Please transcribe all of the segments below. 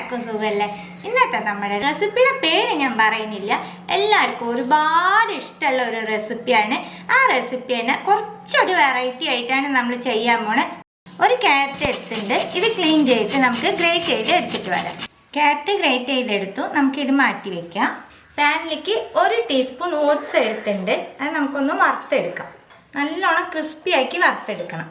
എല്ലാവർക്കും സുഖമല്ലേ? ഇന്നത്തെ നമ്മുടെ റെസിപ്പിയുടെ പേര് ഞാൻ പറയുന്നില്ല, എല്ലാവർക്കും ഒരുപാട് ഇഷ്ടമുള്ള ഒരു റെസിപ്പിയാണ്. ആ റെസിപ്പി തന്നെ കുറച്ചൊരു വെറൈറ്റി ആയിട്ടാണ് നമ്മൾ ചെയ്യാൻ പോണേ. ഒരു ക്യാരറ്റ് എടുത്തിട്ടുണ്ട്, ഇത് ക്ലീൻ ചെയ്തിട്ട് നമുക്ക് ഗ്രേറ്റ് ചെയ്ത് എടുത്തിട്ട് വരാം. ക്യാരറ്റ് ഗ്രേറ്റ് ചെയ്തെടുത്തു, നമുക്കിത് മാറ്റി വെക്കാം. പാനിലേക്ക് 1 ടീസ്പൂൺ ഓട്സ് എടുത്തിട്ടുണ്ട്, അത് നമുക്കൊന്ന് വറുത്തെടുക്കാം. നല്ലോണം ക്രിസ്പി ആക്കി വറുത്തെടുക്കണം.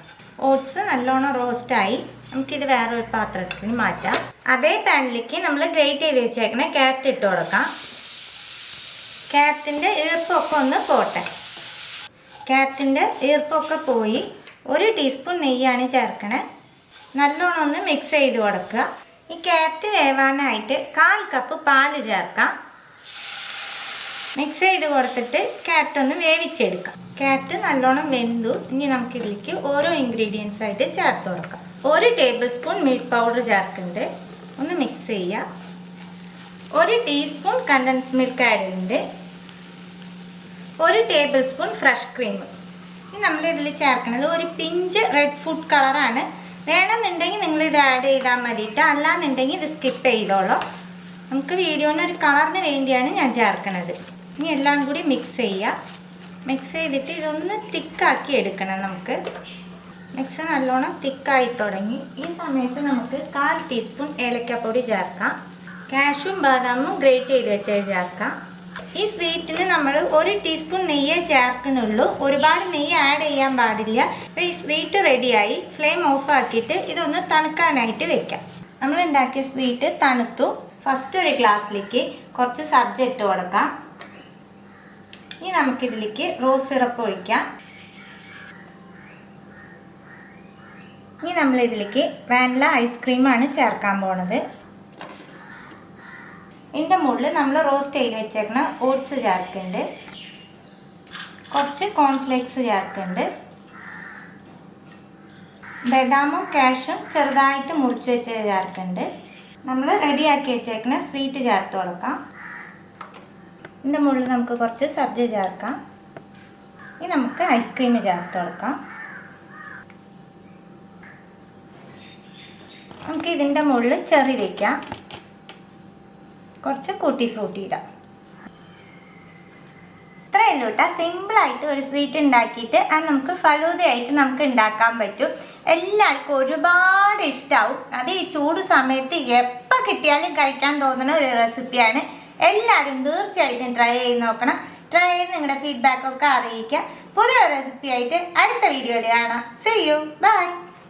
ഓട്സ് നല്ലോണം റോസ്റ്റായി, നമുക്കിത് വേറൊരു പാത്രത്തിന് മാറ്റാം. അതേ പാനിലേക്ക് നമ്മൾ ഗ്രേറ്റ് ചെയ്ത് വെച്ചേക്കണ ക്യാരറ്റ് ഇട്ട് കൊടുക്കാം. ക്യാരറ്റിൻ്റെ ഈർപ്പമൊക്കെ ഒന്ന് പോട്ടെ. ക്യാരറ്റിൻ്റെ ഈർപ്പമൊക്കെ പോയി 1 ടീസ്പൂൺ നെയ്യാണ് ചേർക്കണേ. നല്ലോണം ഒന്ന് മിക്സ് ചെയ്ത് കൊടുക്കുക. ഈ ക്യാരറ്റ് വേവാനായിട്ട് 1/4 കപ്പ് പാല് ചേർക്കാം. മിക്സ് ചെയ്ത് കൊടുത്തിട്ട് ക്യാരറ്റ് ഒന്ന് വേവിച്ചെടുക്കാം. ക്യാരറ്റ് നല്ലോണം വെന്തു. ഇനി നമുക്കിതിലേക്ക് ഓരോ ഇൻഗ്രീഡിയൻസ് ആയിട്ട് ചേർത്ത് കൊടുക്കാം. 1 ടേബിൾ സ്പൂൺ മിൽക്ക് പൗഡർ ചേർക്കുന്നുണ്ട്, ഒന്ന് മിക്സ് ചെയ്യുക. 1 ടീസ്പൂൺ കണ്ടൻസ് മിൽക്ക് ആഡ് ചെയ്യുന്നുണ്ട്. 1 ടേബിൾ സ്പൂൺ ഫ്രഷ് ക്രീം. ഇനി നമ്മളിതിൽ ചേർക്കുന്നത് ഒരു പിഞ്ച് റെഡ് ഫുഡ് കളറാണ്. വേണമെന്നുണ്ടെങ്കിൽ നിങ്ങളിത് ആഡ് ചെയ്താൽ മതിയിട്ട്, അല്ലാന്നുണ്ടെങ്കിൽ ഇത് സ്കിപ്പ് ചെയ്തോളൂ. നമുക്ക് വീഡിയോന് ഒരു കളറിന് വേണ്ടിയാണ് ഞാൻ ചേർക്കണത്. ഇനി എല്ലാം കൂടി മിക്സ് ചെയ്യുക. മിക്സ് ചെയ്തിട്ട് ഇതൊന്ന് തിക്കാക്കി എടുക്കണം. നമുക്ക് മിക്സ് നല്ലോണം തിക്കായി തുടങ്ങി. ഈ സമയത്ത് നമുക്ക് 1/4 ടീസ്പൂൺ ഏലക്കപ്പൊടി ചേർക്കാം. കാഷ്യും ബാദാമും ഗ്രേറ്റ് ചെയ്ത് വെച്ചത് ചേർക്കാം. ഈ സ്വീറ്റിന് നമ്മൾ 1 ടീസ്പൂൺ നെയ്യേ ചേർക്കണുള്ളൂ, ഒരുപാട് നെയ്യ് ആഡ് ചെയ്യാൻ പാടില്ല. അപ്പോൾ ഈ സ്വീറ്റ് റെഡിയായി. ഫ്ലെയിം ഓഫ് ആക്കിയിട്ട് ഇതൊന്ന് തണുക്കാനായിട്ട് വെക്കാം. നമ്മൾ ഉണ്ടാക്കിയ സ്വീറ്റ് തണുത്തു. ഫസ്റ്റ് ഒരു ഗ്ലാസ്സിലേക്ക് കുറച്ച് സബ്ജ ഇട്ട് കൊടുക്കാം. ഇനി നമുക്കിതിലേക്ക് റോസ് സിറപ്പ് ഒഴിക്കാം. ഇനി നമ്മളിതിലേക്ക് വാനില ഐസ്ക്രീമാണ് ചേർക്കാൻ പോണത്. ഇതിൻ്റെ മുകളിൽ നമ്മൾ റോസ്റ്റ് ചെയ്ത് വെച്ചേക്കുന്ന ഓട്സ് ചേർക്കുന്നുണ്ട്, കുറച്ച് കോൺഫ്ലേക്സ് ചേർക്കുന്നുണ്ട്. ബദാമും കാഷ്യും ചെറുതായിട്ട് മുറിച്ച് വെച്ചത് ചേർക്കുന്നുണ്ട്. നമ്മൾ റെഡിയാക്കി വെച്ചേക്കുന്ന സ്വീറ്റ് ചേർത്ത് കൊടുക്കാം. ഇതിൻ്റെ മുകളിൽ നമുക്ക് കുറച്ച് സബ്ജ ചേർക്കാം. ഇനി നമുക്ക് ഐസ്ക്രീം ചേർത്ത് കൊടുക്കാം. നമുക്ക് ഇതിൻ്റെ മുകളിൽ ചെറി വയ്ക്കാം. കുറച്ച് കൂട്ടി ഫ്രൂട്ടി ഇടാം. ഇത്രയേ ഉള്ളൂ കേട്ടോ. സിമ്പിളായിട്ട് ഒരു സ്വീറ്റ് ഉണ്ടാക്കിയിട്ട് അത് നമുക്ക് ഫലൂദയായിട്ട് നമുക്ക് ഉണ്ടാക്കാൻ പറ്റും. എല്ലാവർക്കും ഒരുപാട് ഇഷ്ടമാവും. അത് ഈ ചൂട് സമയത്ത് എപ്പോൾ കിട്ടിയാലും കഴിക്കാൻ തോന്നുന്ന ഒരു റെസിപ്പിയാണ്. എല്ലാവരും തീർച്ചയായിട്ടും ട്രൈ ചെയ്ത് നോക്കണം. ട്രൈ ചെയ്ത് നിങ്ങളുടെ ഫീഡ്ബാക്കൊക്കെ അറിയിക്കുക. പുതിയ റെസിപ്പി ആയിട്ട് അടുത്ത വീഡിയോയിൽ കാണാം. See you. Bye.